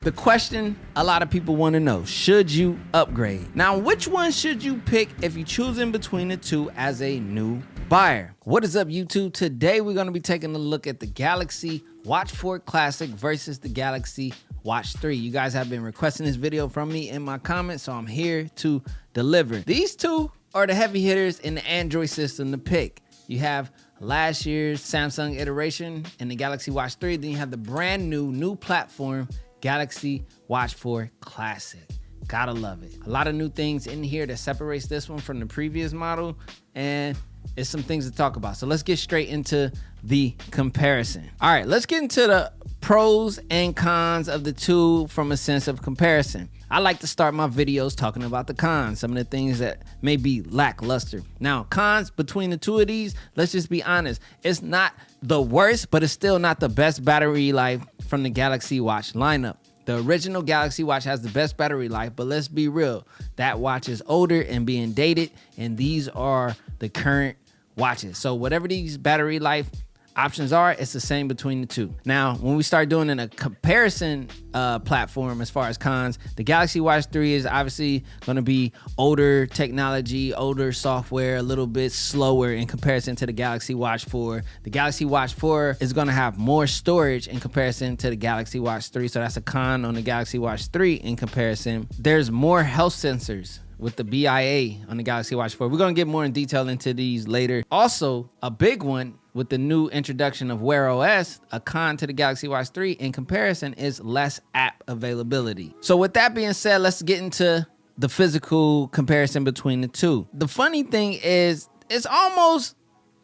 The question a lot of people want to know, should you upgrade? Now, which one should you pick if you're choosing between the two as a new buyer? What is up, YouTube? Today, we're going to be taking a look at the Galaxy Watch 4 Classic versus the Galaxy Watch 3. You guys have been requesting this video from me in my comments, so I'm here to deliver. These two are the heavy hitters in the Android system to pick. You have last year's Samsung iteration in the Galaxy Watch 3. Then you have the brand new platform, Galaxy Watch 4 Classic. Gotta love it. A lot of new things in here that separates this one from the previous model, and it's some things to talk about. So let's get straight into the comparison. All right, let's get into the pros and cons of the two from a sense of comparison. I like to start my videos talking about the cons, some of the things that may be lackluster. Now, cons between the two of these, let's just be honest, it's not the worst, but it's still not the best battery life from the Galaxy Watch lineup. The original Galaxy Watch has the best battery life, but let's be real, that watch is older and being dated, and these are the current watches. So whatever these battery life options are, it's the same between the two. Now, when we start doing in a comparison platform as far as cons, the Galaxy Watch 3 is obviously going to be older technology, older software, a little bit slower in comparison to the Galaxy Watch 4. The Galaxy Watch 4 is going to have more storage in comparison to the Galaxy Watch 3, so that's a con on the Galaxy Watch 3 in comparison. There's more health sensors with the BIA on the Galaxy Watch 4. We're going to get more in detail into these later. Also, a big one with the new introduction of Wear OS, a con to the Galaxy Watch 3 in comparison is less app availability. So with that being said, let's get into the physical comparison between the two. The funny thing is, it's almost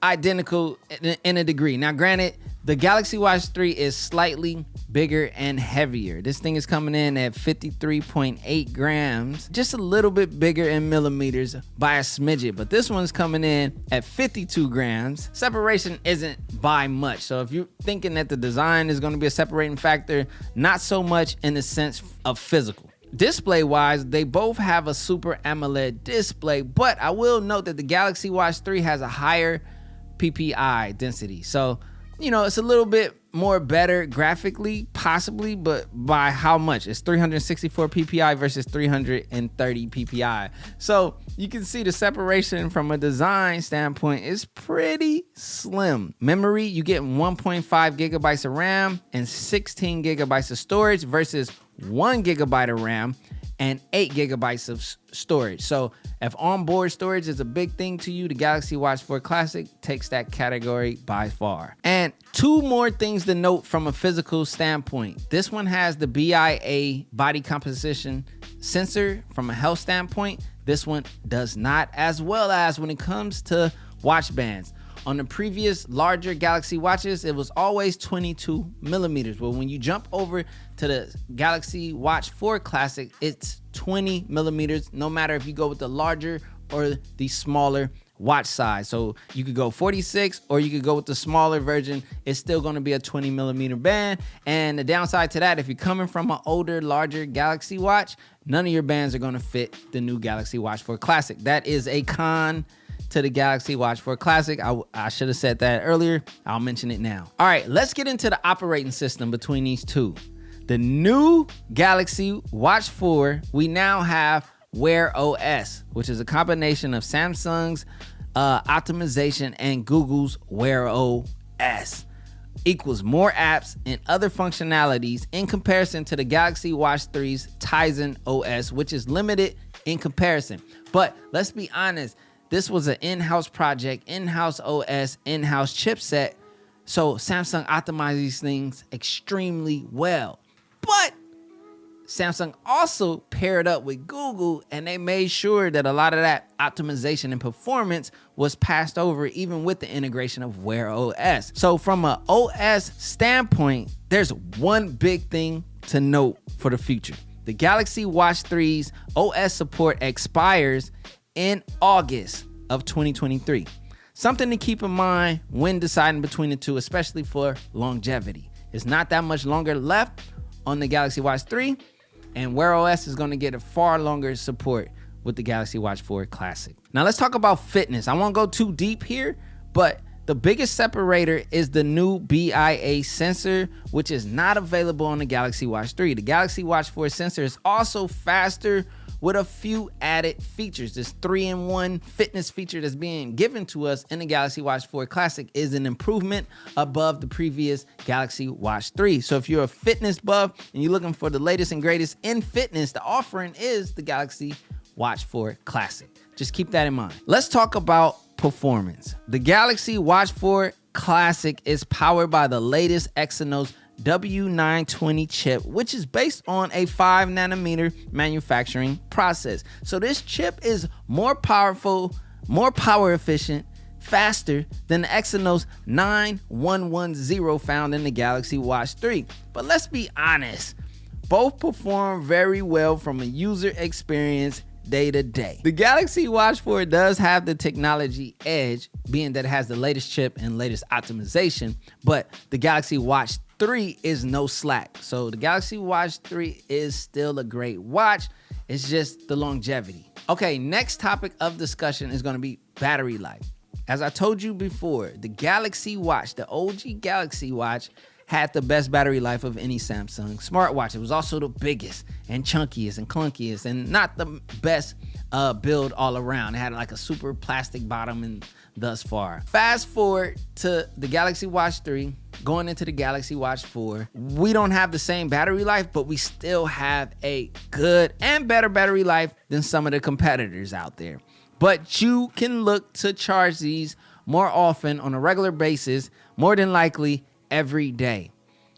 identical in a degree. Now, granted, the Galaxy Watch 3 is slightly bigger and heavier. This thing is coming in at 53.8 grams, just a little bit bigger in millimeters by a smidget, but this one's coming in at 52 grams. Separation isn't by much. So if you're thinking that the design is going to be a separating factor, not so much in the sense of physical. Display wise, they both have a Super AMOLED display, but I will note that the Galaxy Watch 3 has a higher PPI density. So, you know, it's a little bit more better graphically, possibly, but by how much? It's 364 PPI versus 330 PPI. So you can see the separation from a design standpoint is pretty slim. Memory, you get 1.5 gigabytes of RAM and 16 gigabytes of storage versus 1 gigabyte of RAM and 8 gigabytes of storage. So if onboard storage is a big thing to you, the Galaxy Watch 4 Classic takes that category by far. And two more things to note from a physical standpoint. This one has the BIA body composition sensor from a health standpoint. This one does not, as well as when it comes to watch bands. On the previous larger Galaxy watches, it was always 22 millimeters. Well, when you jump over to the Galaxy Watch 4 Classic, it's 20 millimeters, no matter if you go with the larger or the smaller watch size. So you could go 46 or you could go with the smaller version. It's still going to be a 20 millimeter band. And the downside to that, if you're coming from an older, larger Galaxy watch, none of your bands are going to fit the new Galaxy Watch 4 Classic. That is a con to the Galaxy Watch 4 Classic. I should have said that earlier. I'll mention it now. All right, let's get into the operating system between these two. The new Galaxy Watch 4, we now have Wear OS, which is a combination of Samsung's optimization and Google's Wear OS. Equals more apps and other functionalities in comparison to the Galaxy Watch 3's Tizen OS, which is limited in comparison. But let's be honest, this was an in-house project, in-house OS, in-house chipset. So Samsung optimized these things extremely well. But Samsung also paired up with Google, and they made sure that a lot of that optimization and performance was passed over even with the integration of Wear OS. So from an OS standpoint, there's one big thing to note for the future. The Galaxy Watch 3's OS support expires in August of 2023. Something to keep in mind when deciding between the two, especially for longevity. It's not that much longer left on the Galaxy Watch 3, and Wear OS is going to get a far longer support with the Galaxy Watch 4 Classic. Now let's talk about fitness. I won't go too deep here, but The biggest separator is the new BIA sensor, which is not available on the Galaxy Watch 3. The Galaxy Watch 4 sensor is also faster with a few added features. This 3-in-1 fitness feature that's being given to us in the Galaxy Watch 4 Classic is an improvement above the previous Galaxy Watch 3. So if you're a fitness buff and you're looking for the latest and greatest in fitness, the offering is the Galaxy Watch 4 Classic. Just keep that in mind. Let's talk about performance. The Galaxy Watch 4 Classic is powered by the latest Exynos W920 chip, which is based on a 5-nanometer manufacturing process. So this chip is more powerful, more power efficient, faster than the Exynos 9110 found in the Galaxy Watch 3. But let's be honest, both perform very well from a user experience day to day. The Galaxy Watch 4 does have the technology edge, being that it has the latest chip and latest optimization, but the Galaxy Watch 3 is no slack. So the Galaxy Watch 3 is still a great watch. It's just the longevity. Okay, next topic of discussion is going to be battery life. As I told you before, the Galaxy Watch, the OG Galaxy Watch, had the best battery life of any Samsung smartwatch. It was also the biggest and chunkiest and clunkiest and not the best build all around. It had like a super plastic bottom and thus far. Fast forward to the Galaxy Watch 3, going into the Galaxy Watch 4. We don't have the same battery life, but we still have a good and better battery life than some of the competitors out there. But you can look to charge these more often on a regular basis, more than likely every day.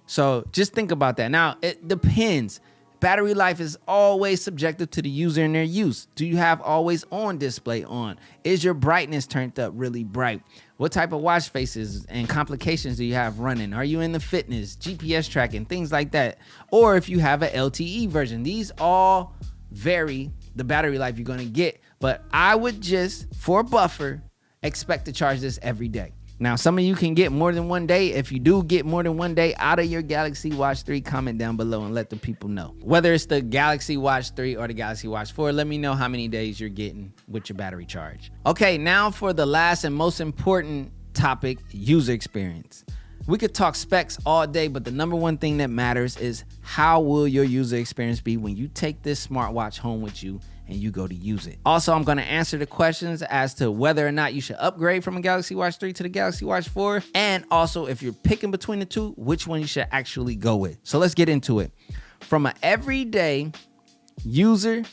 So just think about that. Now, it depends. Battery life is always subjective to the user and their use. Do you have always on display on? Is your brightness turned up really bright? What type of watch faces and complications do you have running? Are you in the fitness, GPS tracking, things like that? Or if you have an LTE version, these all vary the battery life you're going to get. But I would just, for a buffer, expect to charge this every day. Now, some of you can get more than one day. If you do get more than one day out of your Galaxy Watch 3, comment down below and let the people know. Whether it's the Galaxy Watch 3 or the Galaxy Watch 4, let me know how many days you're getting with your battery charge. Okay, now for the last and most important topic, user experience. We could talk specs all day, but the number one thing that matters is how will your user experience be when you take this smartwatch home with you and you go to use it. Also, I'm going to answer the questions as to whether or not you should upgrade from a Galaxy Watch 3 to the Galaxy Watch 4. And also, if you're picking between the two, which one you should actually go with. So let's get into it. From an everyday user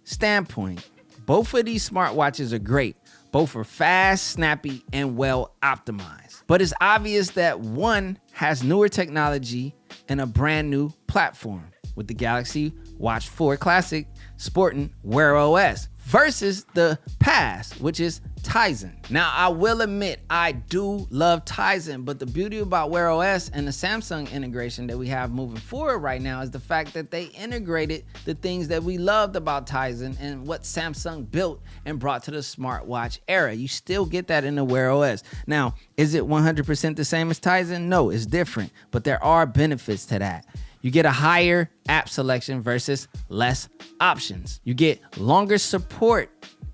standpoint, both of these smartwatches are great. Both are fast, snappy, and well optimized. But it's obvious that one has newer technology and a brand new platform, with the Galaxy Watch 4 Classic sporting Wear OS versus the past, which is Tizen. Now, I will admit, I do love Tizen, but the beauty about Wear OS and the Samsung integration that we have moving forward right now is the fact that they integrated the things that we loved about Tizen and what Samsung built and brought to the smartwatch era. You still get that in the Wear OS. Now, is it 100% the same as Tizen? No, it's different, but there are benefits to that. You get a higher app selection versus less options. You get longer support,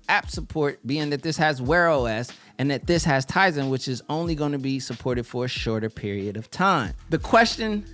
app support, being that this has Wear OS and that this has Tizen, which is only going to be supported for a shorter period of time. The question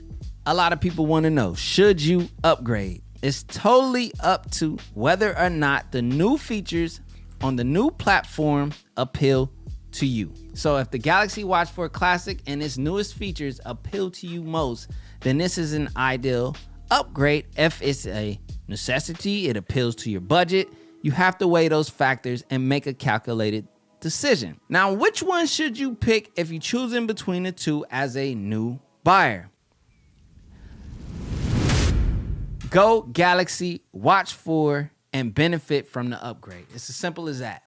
a lot of people want to know, should you upgrade? It's totally up to whether or not the new features on the new platform appeal to you. So if the Galaxy Watch 4 Classic and its newest features appeal to you most, then this is an ideal upgrade. If it's a necessity, it appeals to your budget, you have to weigh those factors and make a calculated decision. Now, which one should you pick if you choose in between the two as a new buyer? Go Galaxy Watch 4 and benefit from the upgrade. It's as simple as that.